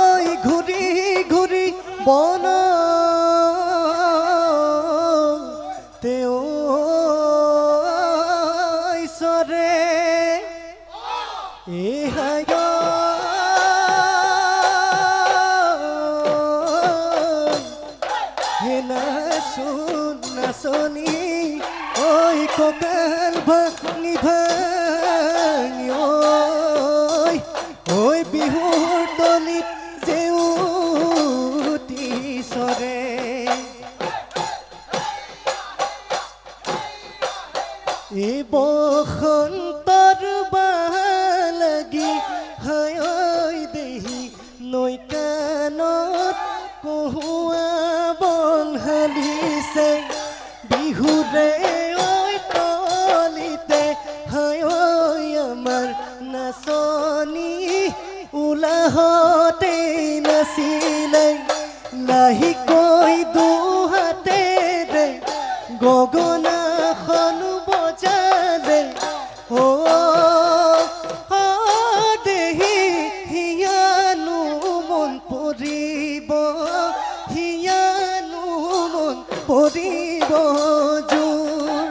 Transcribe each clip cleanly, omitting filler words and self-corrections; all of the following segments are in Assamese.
ওই ঘুৰি ঘুৰি বন তেও ঈশ্বৰে এহায় হে নাচোন নাচনি ওই ককাল ভাঙি ভাঙি ওই বিহুৰ দলিত জেউতি চৰে এই বসন্তৰ বাহ লাগি হায় দেহি নৈ কাণত কহুৱা বন হালিছে বিহুৰে ঐ তলিতে হায় আমাৰ নাচনী উলাহতে নাচিলে লাহিকৈ দুহাতেৰে গগনাখন বজালে অ দেহি হিয়ানো মন পৰিব হিয়ানো মন পৰিব জোৰ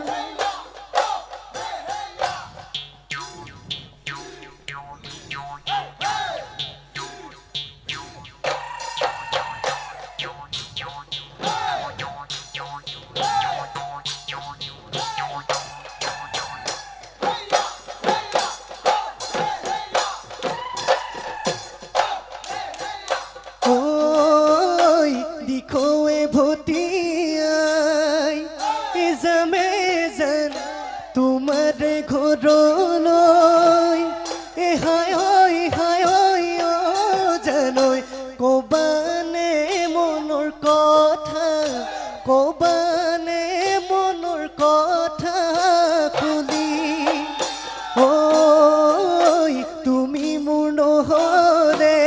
দিখৌৱে ভটিয়াই যামে যেন তোমাৰে ঘৰলৈ হায় জানৈ কবানে মনৰ কথা কবানে মনৰ কথা খুলি তুমি মোৰ নহ'লে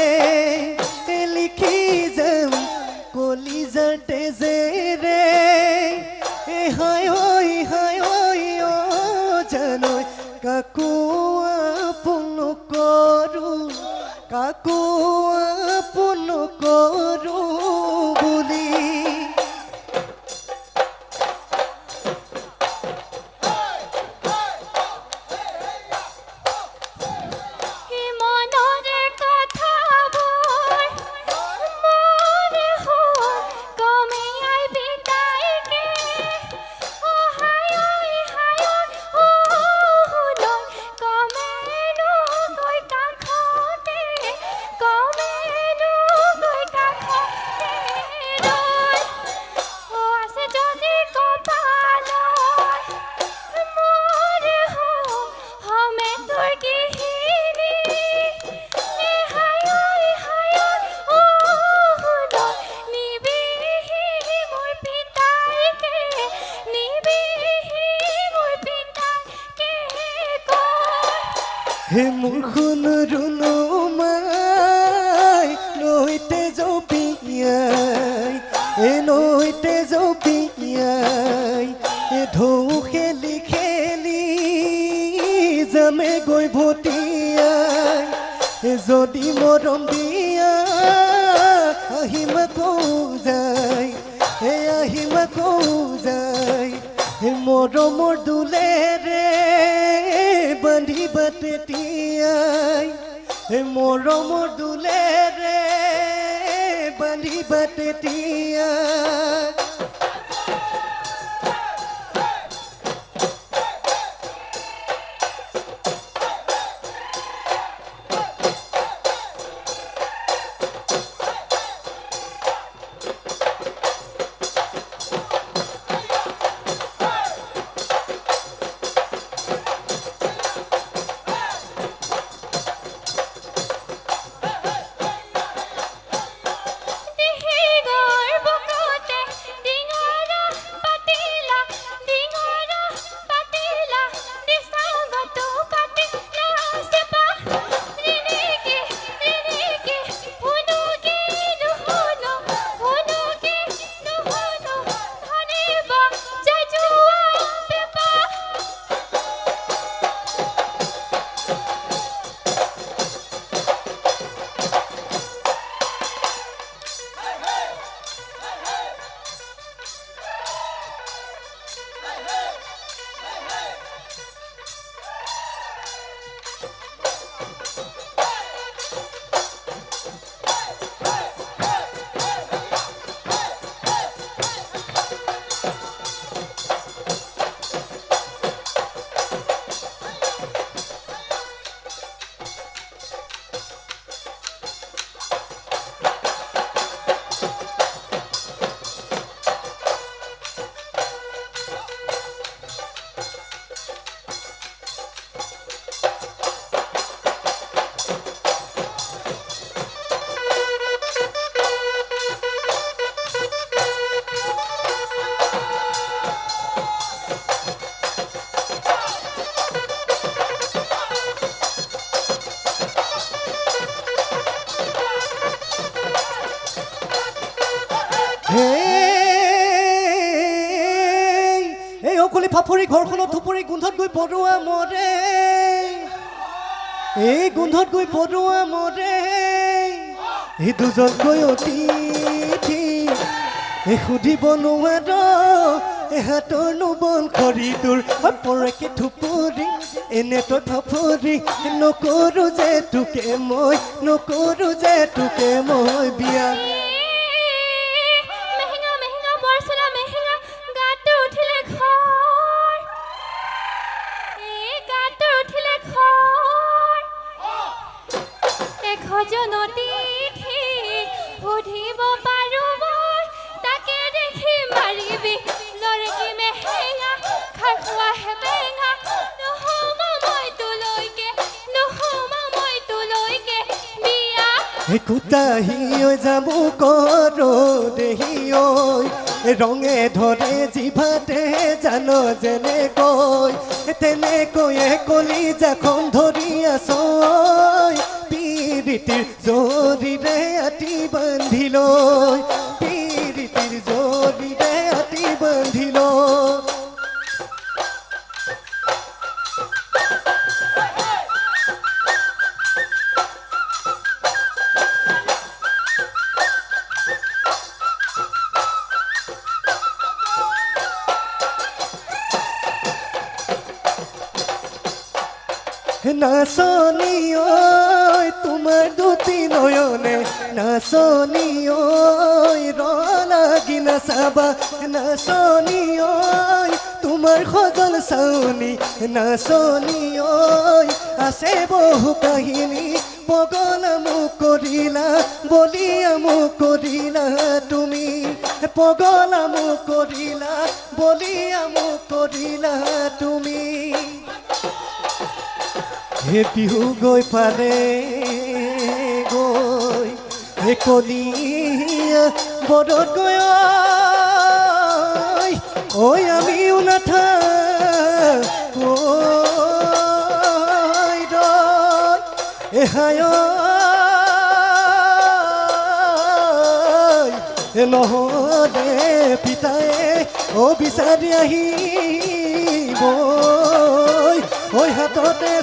লিখি যাম কলিজাৰ তেজেৰে হায় জানৈ কাকো আপোন কৰোঁ কাকো আপোন কৰোঁ বুলি হে মোৰ সোণৰু মাই নৈতে জপিয়াই নৈতে জপিয়াই ঢৌ খেলি খেলি যামে গৈ ভটিয়াই যদি মৰম দিয়া আহিম আকৌ যায় আহিম আকৌ যায় মৰমৰ দুলেৰে বান্ধিবা তেতিয়াই মৰমৰ দুলেৰে বান্ধিবা তেতিয়াই Boca ফাফৰি ঘৰখনত থুপৰি গোন্ধত গৈ পৰুৱা মৰে এই গোন্ধত গৈ পৰুৱা মৰে এই দুজনকৈ অতিথি এই সুধিব নোৱাৰ এই হাতৰ নুবল খৰিটোৰ পৰকে থুপৰি এনে তই ফাফৰি নকৰো যে তোকে মই নকৰো যে তোকে মই বিয়া সুধিব পাৰো মই তাকে দেখি মাৰিবি লৰকি মেহেঙা খাখোৱা হেবেঙা নহ'ব মই তোলৈকে বিয়া কুটাহি যাব কৰো দেহি ৰঙে ধৰে জিভাতে জান যেনেকৈ তেনেকৈয়ে কলিজাখন ধৰি আছ পীড়িতিৰ জৰিৰে আতি বান্ধি লৈ পীড়িতিৰ জৰিৰে আতি বান্ধি লৈ নাচনি ঐ তোমাৰ দুটি নয়নে নাচনি ঐ লাগি নাচাবা নাচনি ঐ তোমাৰ সজল চাউনি নাচনি ঐ আছে বহু কাহিনী পগলা মোক কৰিলা বলিয়া মোক কৰিলা তুমি পগলা মোক কৰিলা বলিয়া মোক কৰিলা তুমি হে বিহু গৈ পালে গৈ হে কলিয়া বৰত গৈ ঐ আমিও নাথাকো এহায় নহ'লে পিতায়ে বিচাৰি আহিব ঐ হাততে